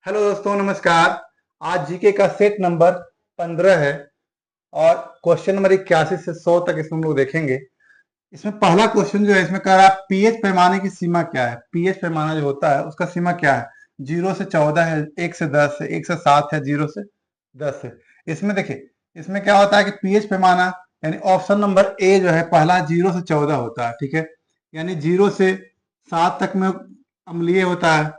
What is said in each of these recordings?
Hello दोस्तों, नमस्कार। आज जीके का सेट नंबर 15 है और क्वेश्चन नंबर 81 से 100 तक इसमें हम लोग देखेंगे। इसमें पहला क्वेश्चन जो है, इसमें कह रहा है पीएच पैमाने की सीमा क्या है। पीएच पैमाना जो होता है उसका सीमा क्या है। 0 से 14 है, 1 से 10 है, 1 से 7 है, 0 से 10 है। इसमें देखिए, इसमें क्या होता है कि पीएच पैमाना यानी ऑप्शन नंबर ए जो है पहला 0 से 14 होता है, ठीक है। यानी 0 से 7 तक में अम्लीय होता है,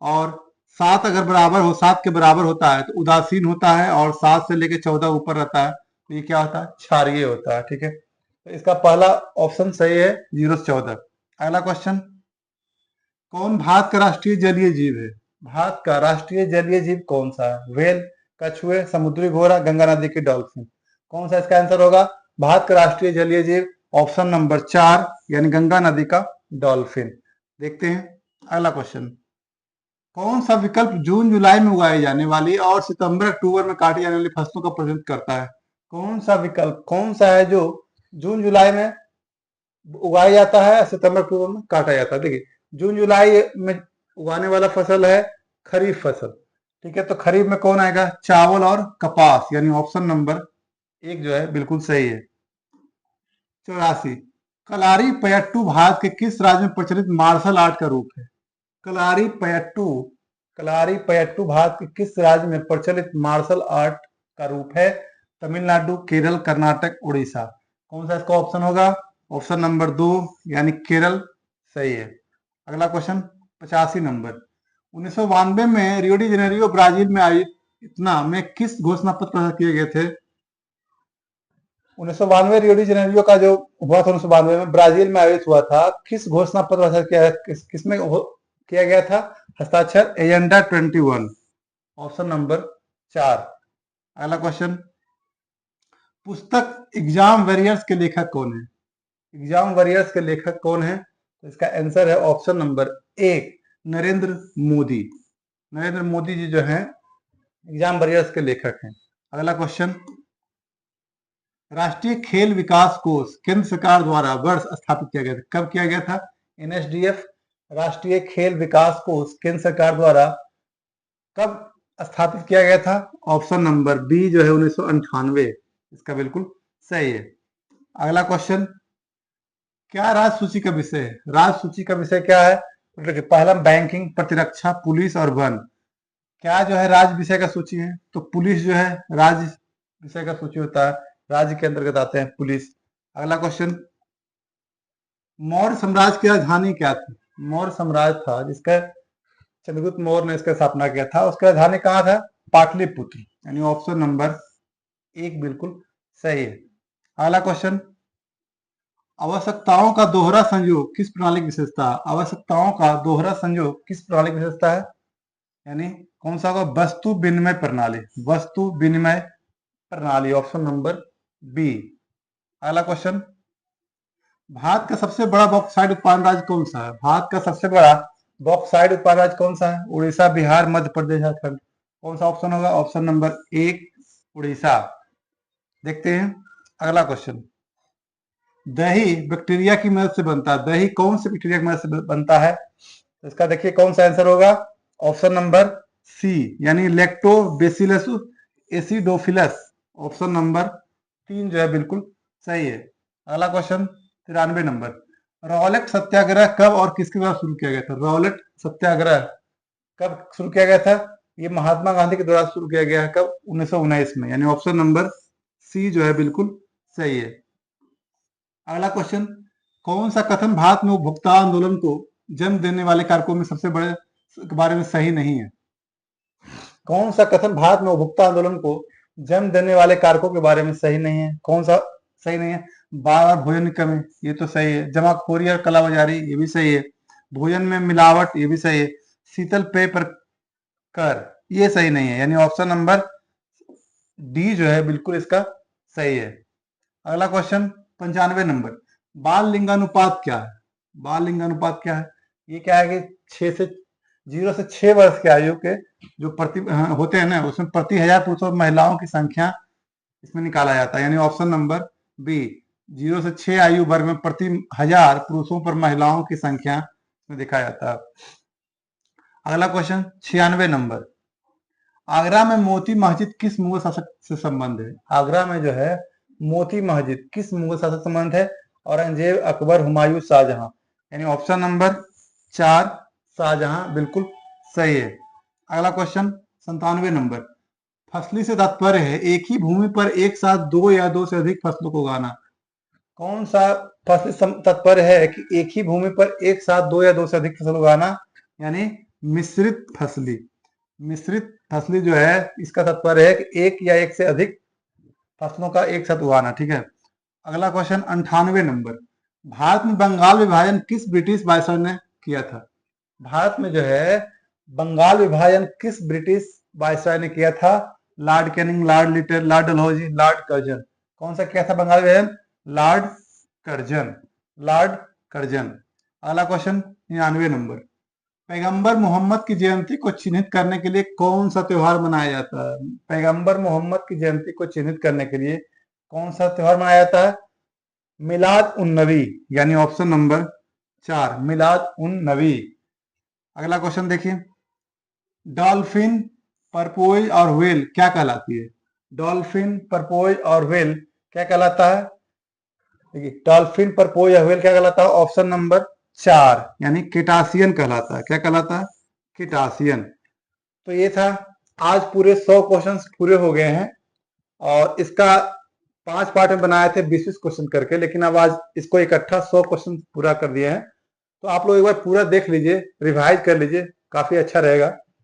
और 7 अगर बराबर हो, 7 के बराबर होता है तो उदासीन होता है, और 7 से लेके 14 ऊपर रहता है तो ये क्या होता है, क्षारीय होता है, ठीक है। तो इसका पहला ऑप्शन सही है, 0 से 14। अगला क्वेश्चन, कौन भारत का राष्ट्रीय जलीय जीव है। भारत का राष्ट्रीय जलीय जीव कौन सा है। व्हेल, कछुए, समुद्री घोड़ा, गंगा नदी की डॉल्फिन। कौन सा इसका आंसर होगा। भारत का राष्ट्रीय जलीय जीव ऑप्शन नंबर 4 यानी गंगा नदी का डॉल्फिन। देखते हैं अगला क्वेश्चन, कौन सा विकल्प जून जुलाई में उगाई जाने वाली और सितंबर अक्टूबर में काटी जाने वाली फसलों का प्रतिनिधित्व करता है। कौन सा विकल्प, कौन सा है जो जून जुलाई में उगाया जाता है, सितंबर अक्टूबर में काटा जाता है। देखिए, जून जुलाई में उगाने वाला फसल है खरीफ फसल, ठीक है। तो खरीफ में कौन आएगा, चावल और कपास, यानी ऑप्शन नंबर 1 जो है बिल्कुल सही है। 84, कलारी पयट्टू भारत के किस राज्य में प्रचलित मार्शल आर्ट का रूप है। कलारी पयट्टू, कलारी पयट्टू भारत के किस राज्य में प्रचलित मार्शल आर्ट का रूप है। तमिलनाडु, केरल, कर्नाटक, उड़ीसा। कौन सा इसका ऑप्शन होगा, ऑप्शन नंबर 2 यानी केरल सही है। अगला क्वेश्चन 85 नंबर, 1992 में रियो डी जेनेरियो ब्राजील में आयोजित इतना में किस घोषणा पत्र प्रकाशित किए गए थे। 1992 रियो डी जेनेरियो का जो हुआ था 1992 में ब्राजील में आयोजित हुआ था, किस घोषणा पत्र प्रकाशित किया, किसमें किया गया था हस्ताक्षर, एजेंडा 21, ऑप्शन नंबर 4। अगला क्वेश्चन, पुस्तक एग्जाम वॉरियर्स के लेखक कौन है। एग्जाम वॉरियर्स के लेखक कौन है, तो इसका आंसर है ऑप्शन नंबर 1 नरेंद्र मोदी। नरेंद्र मोदी जी जो हैं एग्जाम वॉरियर्स के लेखक हैं। अगला क्वेश्चन, राष्ट्रीय खेल विकास कोष केंद्र सरकार द्वारा वर्ष स्थापित किया गया था, कब किया गया था। एनएसडीएफ राष्ट्रीय खेल विकास कोष केंद्र सरकार द्वारा कब स्थापित किया गया था, ऑप्शन नंबर बी जो है 1998, इसका बिल्कुल सही है। अगला क्वेश्चन, क्या राज्य सूची का विषय है। राज्य सूची का विषय क्या है, तो देखिए पहला बैंकिंग, प्रतिरक्षा, पुलिस और वन। क्या जो है राज्य विषय का सूची है, तो पुलिस जो है राज्य विषय का सूची होता है, राज्य के अंतर्गत आते हैं पुलिस। अगला क्वेश्चन, मौर्य साम्राज्य की राजधानी क्या थी। मौर्य साम्राज्य था जिसका चंद्रगुप्त मौर्य ने इसका स्थापना किया था, उसकी राजधानी कहाँ था, पाटलिपुत्र, यानी ऑप्शन नंबर 1 बिल्कुल सही है। अगला क्वेश्चन, आवश्यकताओं का दोहरा संयोग किस प्रणाली की विशेषता है। आवश्यकताओं का दोहरा संयोग किस प्रणाली की विशेषता है, यानी कौन सा होगा, वस्तु विनिमय प्रणाली, वस्तु विनिमय प्रणाली, ऑप्शन नंबर बी। अगला क्वेश्चन, भारत का सबसे बड़ा बॉक्साइट उत्पादन राज्य कौन सा है। भारत का सबसे बड़ा बॉक्साइट उत्पादन राज्य कौन सा है, उड़ीसा, बिहार, मध्य प्रदेश, झारखंड। कौन सा ऑप्शन होगा, ऑप्शन नंबर 1 उड़ीसा। देखते हैं अगला क्वेश्चन, दही बैक्टीरिया की मदद से बनता है। दही कौन से बैक्टीरिया की मदद से बनता है, तो इसका देखिए कौन सा आंसर होगा, ऑप्शन नंबर सी यानी लैक्टोबैसिलस एसिडोफिलस, ऑप्शन नंबर 3 जो है बिल्कुल सही है। अगला क्वेश्चन 93 नंबर, रॉलेट सत्याग्रह कब और किसके द्वारा शुरू किया गया था। रॉलेट सत्याग्रह कब शुरू किया गया था, ये महात्मा गांधी के द्वारा शुरू किया गया है, कब, 1919 में, यानी ऑप्शन नंबर सी जो है बिल्कुल सही है। अगला क्वेश्चन, कौन सा कथन भारत में उपभोक्ता आंदोलन को जन्म देने वाले कारकों में सबसे बड़े के बारे में सही नहीं है। कौन सा कथन भारत में उपभोक्ता आंदोलन को जन्म देने वाले कारकों के बारे में सही नहीं है। कौन सा सही नहीं है, बार बार भोजन की कमी, ये तो सही है। जमाखोरी और कालाबाजारी, ये भी सही है। भोजन में मिलावट, ये भी सही है। शीतल पेय पर कर, ये सही नहीं है, यानी ऑप्शन नंबर डी जो है बिल्कुल इसका सही है। अगला क्वेश्चन 95 नंबर, बाल लिंगानुपात क्या है। बाल लिंगानुपात क्या है, ये क्या है कि 0 से 6 वर्ष के आयु के जो प्रति होते हैं ना, उसमें प्रति 1000 पुरुषों और महिलाओं की संख्या इसमें निकाला जाता है, यानी ऑप्शन नंबर बी 0 से 6 आयु वर्ग में प्रति 1000 पुरुषों पर महिलाओं की संख्या में दिखाया जाता है। अगला क्वेश्चन 96 नंबर, आगरा में मोती मस्जिद किस मुगल शासक से संबंध है? आगरा में जो है मोती मस्जिद किस मुगल शासक संबंध है? औरंगजेब, अकबर, हुमायूं, शाहजहां। यानी ऑप्शन नंबर 4 शाहजहां बिल्कुल सही है। अगला क्वेश्चन 97 नंबर, फसली से तात्पर्य है एक ही भूमि पर एक साथ दो या दो से अधिक फसलों को उगाना। कौन सा फसली तात्पर्य है कि एक ही भूमि पर एक साथ दो या दो से अधिक फसल उगाना? यानी मिश्रित फसली। मिश्रित फसली जो है इसका तात्पर्य है कि एक या एक से अधिक फसलों का एक साथ उगाना। ठीक है। अगला क्वेश्चन 98 नंबर, भारत में बंगाल विभाजन किस ब्रिटिश वायसराय ने किया था? भारत में जो है बंगाल विभाजन किस ब्रिटिश वायसराय ने किया था? Lord Canning, Lord little, Lord Dalhousie, Lord Curzon. कौन सा किया था बंगाल विभाजन? Lord Curzon. Lord Curzon. अगला क्वेश्चन 99 नंबर, पैगंबर मोहम्मद की जयंती को चिन्हित करने के लिए कौन सा त्योहार मनाया जाता है? पैगंबर मोहम्मद की जयंती को चिन्हित करने के लिए कौन सा त्योहार मनाया जाता है? मिलाद उन नबी। यानी ऑप्शन नंबर 4 मिलाद उन नबी। अगला क्वेश्चन देखिए, डॉल्फिन, परपोज और व्हेल क्या कहलाती है? डॉल्फिन, परपोज और व्हेल क्या कहलाता है? देखिए डॉल्फिन, परपोज या व्हेल क्या कहलाता है? ऑप्शन नंबर 4 यानी किटासियन कहलाता है। क्या कहलाता है? किटासियन। तो ये था, आज पूरे 100 क्वेश्चंस पूरे हो गए हैं और इसका 5 पार्ट में बनाए थे 20-20 क्वेश्चन करके, लेकिन अब आज इसको इकट्ठा 100 क्वेश्चन पूरा कर दिए हैं। तो आप लोग एक बार पूरा देख लीजिए, रिवाइज कर लीजिए, काफी अच्छा रहेगा।